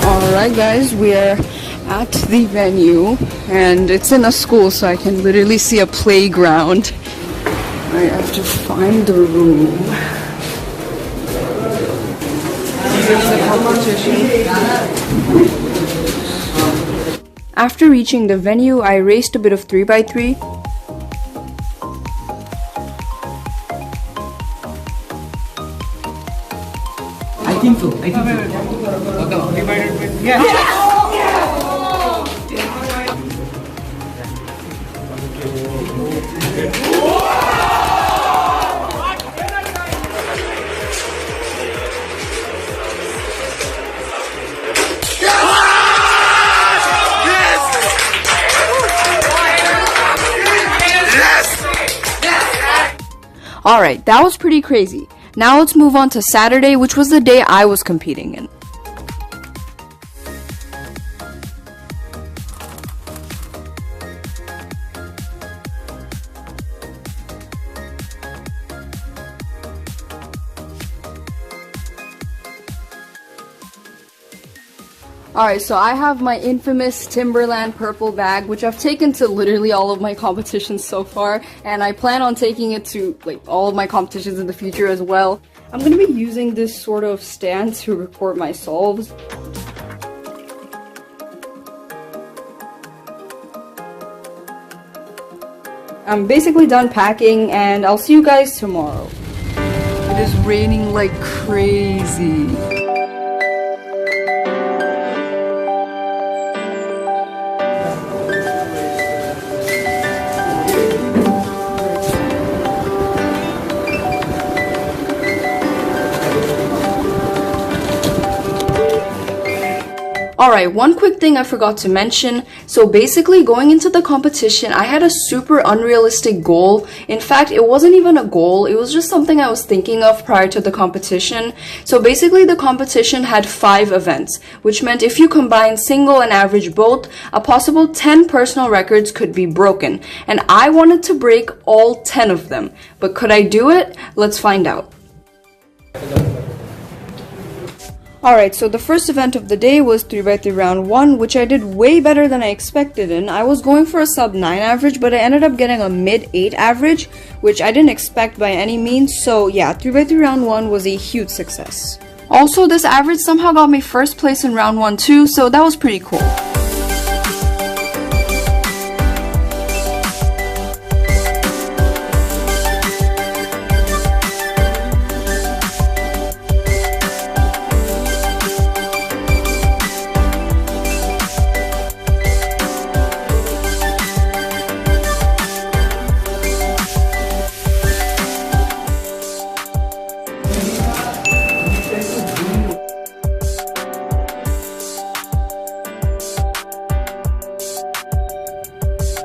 Alright guys, we are at the venue and it's in a school, so I can literally see a playground. I have to find the room. Here's the competition. After reaching the venue, I raced a bit of 3x3. I think so. Yeah. Alright, that was pretty crazy. Now let's move on to Saturday, which was the day I was competing in. Alright, so I have my infamous Timberland purple bag, which I've taken to literally all of my competitions so far, and I plan on taking it to all of my competitions in the future as well. I'm going to be using this sort of stand to record my solves. I'm basically done packing, and I'll see you guys tomorrow. It is raining like crazy. Alright, one quick thing I forgot to mention. So basically going into the competition, I had a super unrealistic goal. In fact, it wasn't even a goal, it was just something I was thinking of prior to the competition. So basically the competition had 5 events, which meant if you combine single and average both, a possible 10 personal records could be broken. And I wanted to break all 10 of them. But could I do it? Let's find out. Alright, so the first event of the day was 3x3 round 1, which I did way better than I expected in. I was going for a sub 9 average, but I ended up getting a mid 8 average, which I didn't expect by any means, so yeah, 3x3 round 1 was a huge success. Also, this average somehow got me first place in round 1 too, so that was pretty cool.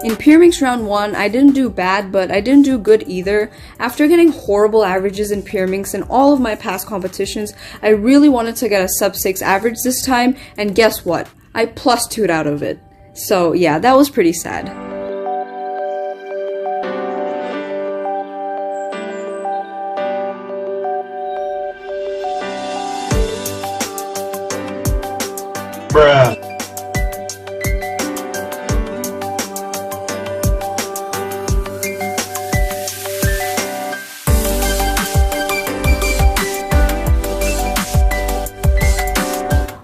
In Pyramix round 1, I didn't do bad, but I didn't do good either. After getting horrible averages in Pyramix in all of my past competitions, I really wanted to get a sub 6 average this time, and guess what? I plus 2'd out of it. So yeah, that was pretty sad. Bruh.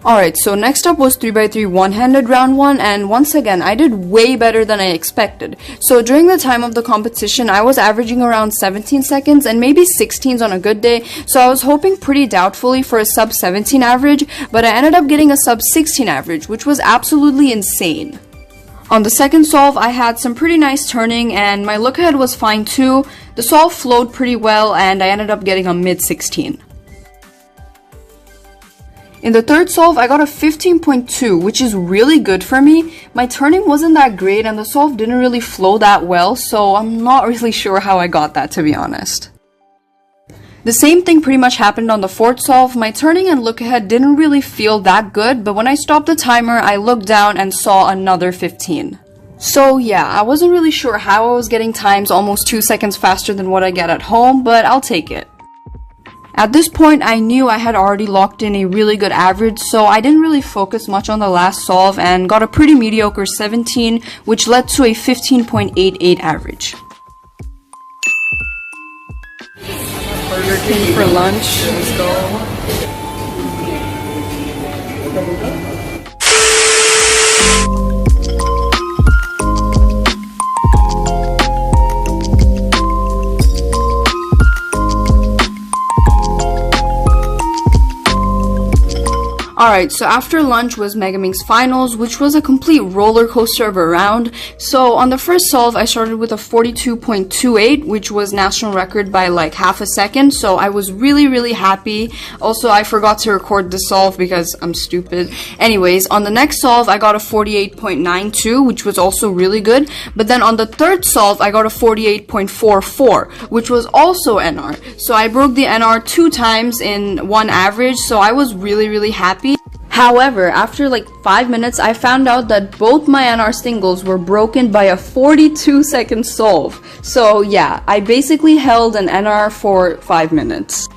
Alright, so next up was 3x3 one-handed round 1, and once again, I did way better than I expected. So during the time of the competition, I was averaging around 17 seconds and maybe 16s on a good day, so I was hoping pretty doubtfully for a sub 17 average, but I ended up getting a sub 16 average, which was absolutely insane. On the second solve, I had some pretty nice turning, and my look ahead was fine too. The solve flowed pretty well, and I ended up getting a mid 16. In the third solve, I got a 15.2, which is really good for me. My turning wasn't that great and the solve didn't really flow that well, so I'm not really sure how I got that, to be honest. The same thing pretty much happened on the fourth solve. My turning and look ahead didn't really feel that good, but when I stopped the timer, I looked down and saw another 15. So yeah, I wasn't really sure how I was getting times almost 2 seconds faster than what I get at home, but I'll take it. At this point, I knew I had already locked in a really good average, so I didn't really focus much on the last solve and got a pretty mediocre 17, which led to a 15.88 average. Burger King for lunch. Let's go. Alright, so after lunch was Megaming's finals, which was a complete roller coaster of a round. So on the first solve, I started with a 42.28, which was national record by like half a second, so I was really happy. Also, I forgot to record the solve because I'm stupid. Anyways, on the next solve, I got a 48.92, which was also really good. But then on the third solve, I got a 48.44, which was also NR. So I broke the NR 2 times in one average, so I was really happy. However, after like 5 minutes, I found out that both my NR singles were broken by a 42-second solve. So yeah, I basically held an NR for 5 minutes.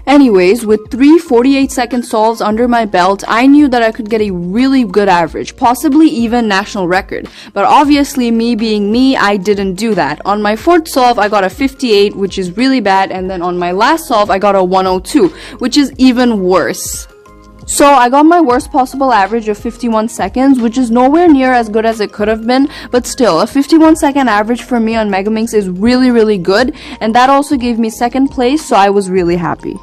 Anyways, with 3 48-second solves under my belt, I knew that I could get a really good average, possibly even national record. But obviously, me being me, I didn't do that. On my fourth solve, I got a 58, which is really bad, and then on my last solve, I got a 102, which is even worse. So I got my worst possible average of 51 seconds, which is nowhere near as good as it could have been, but still, a 51-second average for me on Megaminx is really good, and that also gave me second place, so I was really happy.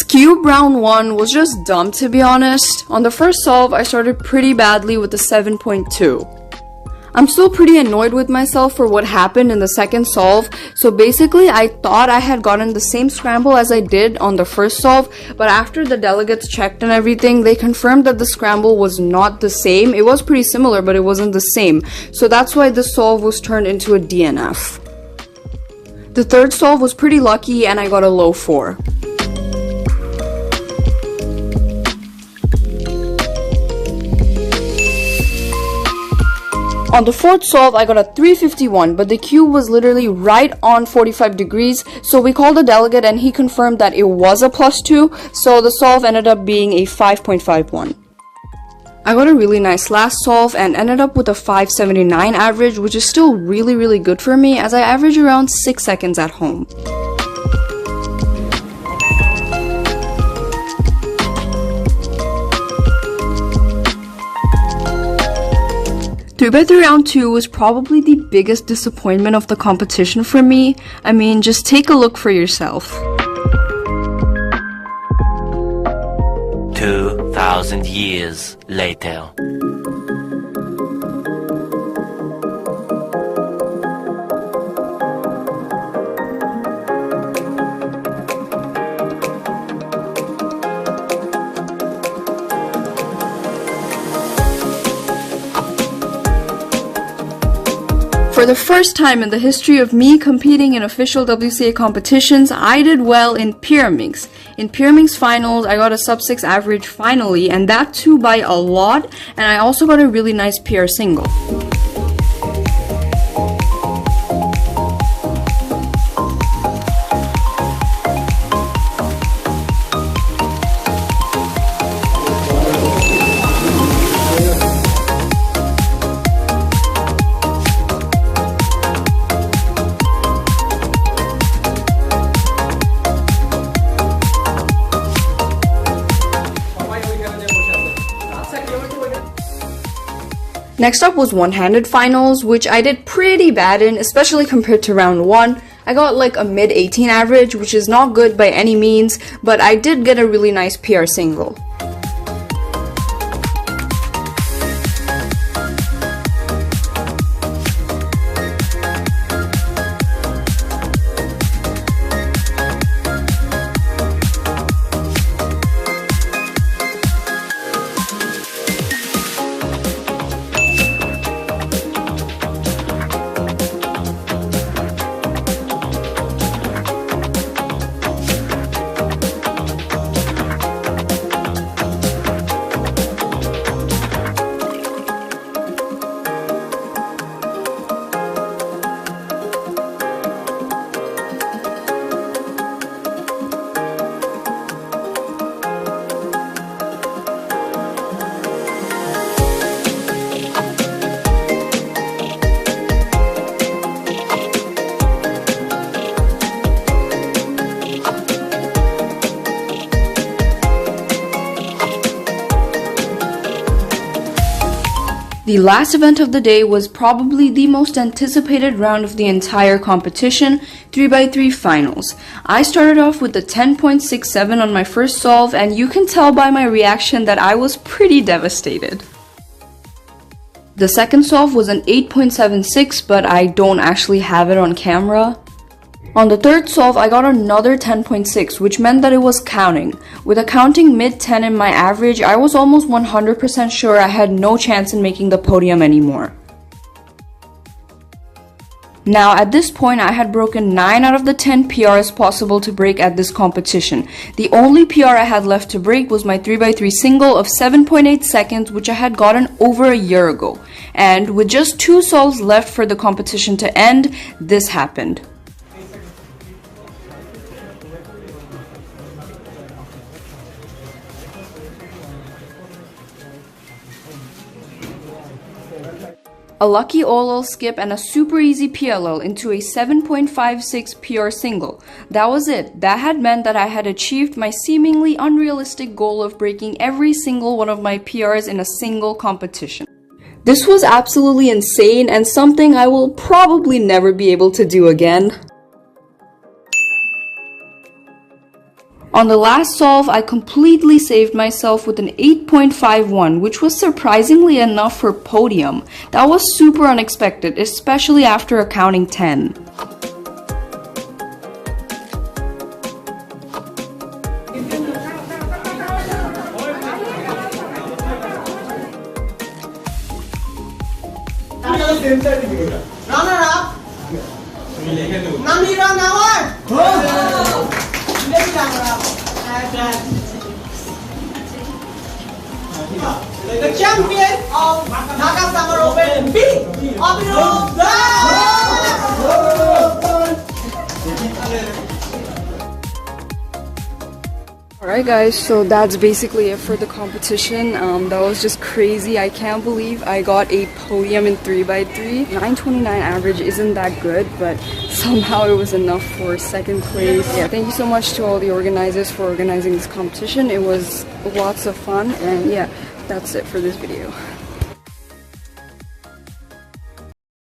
Cube round 1 was just dumb, to be honest. On the first solve, I started pretty badly with a 7.2. I'm still pretty annoyed with myself for what happened in the second solve. So basically, I thought I had gotten the same scramble as I did on the first solve, but after the delegates checked and everything, they confirmed that the scramble was not the same. It was pretty similar, but it wasn't the same. So that's why the solve was turned into a DNF. The third solve was pretty lucky and I got a low 4. On the fourth solve, I got a 351, but the cube was literally right on 45 degrees, so we called the delegate and he confirmed that it was a +2, so the solve ended up being a 5.51. I got a really nice last solve and ended up with a 579 average, which is still really good for me as I average around 6 seconds at home. 3x3 round 2 was probably the biggest disappointment of the competition for me. I mean, just take a look for yourself. 2,000 years later. For the first time in the history of me competing in official WCA competitions, I did well in Pyraminx. In Pyraminx finals, I got a sub-6 average finally, and that too by a lot, and I also got a really nice PR single. Next up was one-handed finals, which I did pretty bad in, especially compared to round 1. I got like a mid-18 average, which is not good by any means, but I did get a really nice PR single. The last event of the day was probably the most anticipated round of the entire competition, 3x3 finals. I started off with a 10.67 on my first solve, and you can tell by my reaction that I was pretty devastated. The second solve was an 8.76, but I don't actually have it on camera. On the third solve, I got another 10.6, which meant that it was counting. With a counting mid-10 in my average, I was almost 100% sure I had no chance in making the podium anymore. Now, at this point, I had broken 9 out of the 10 PRs possible to break at this competition. The only PR I had left to break was my 3x3 single of 7.8 seconds, which I had gotten over a year ago. And with just 2 solves left for the competition to end, this happened. A lucky OLL skip and a super easy PLL into a 7.56 PR single. That was it. That had meant that I had achieved my seemingly unrealistic goal of breaking every single one of my PRs in a single competition. This was absolutely insane and something I will probably never be able to do again. On the last solve, I completely saved myself with an 8.51, which was surprisingly enough for podium. That was super unexpected, especially after accounting 10. The champion of Dhaka Summer Open B, Alright guys, so that's basically it for the competition. That was just crazy. I can't believe I got a podium in 3x3. 9:29 average isn't that good, but somehow it was enough for second place. Yeah, thank you so much to all the organizers for organizing this competition. It was lots of fun, and yeah, that's it for this video.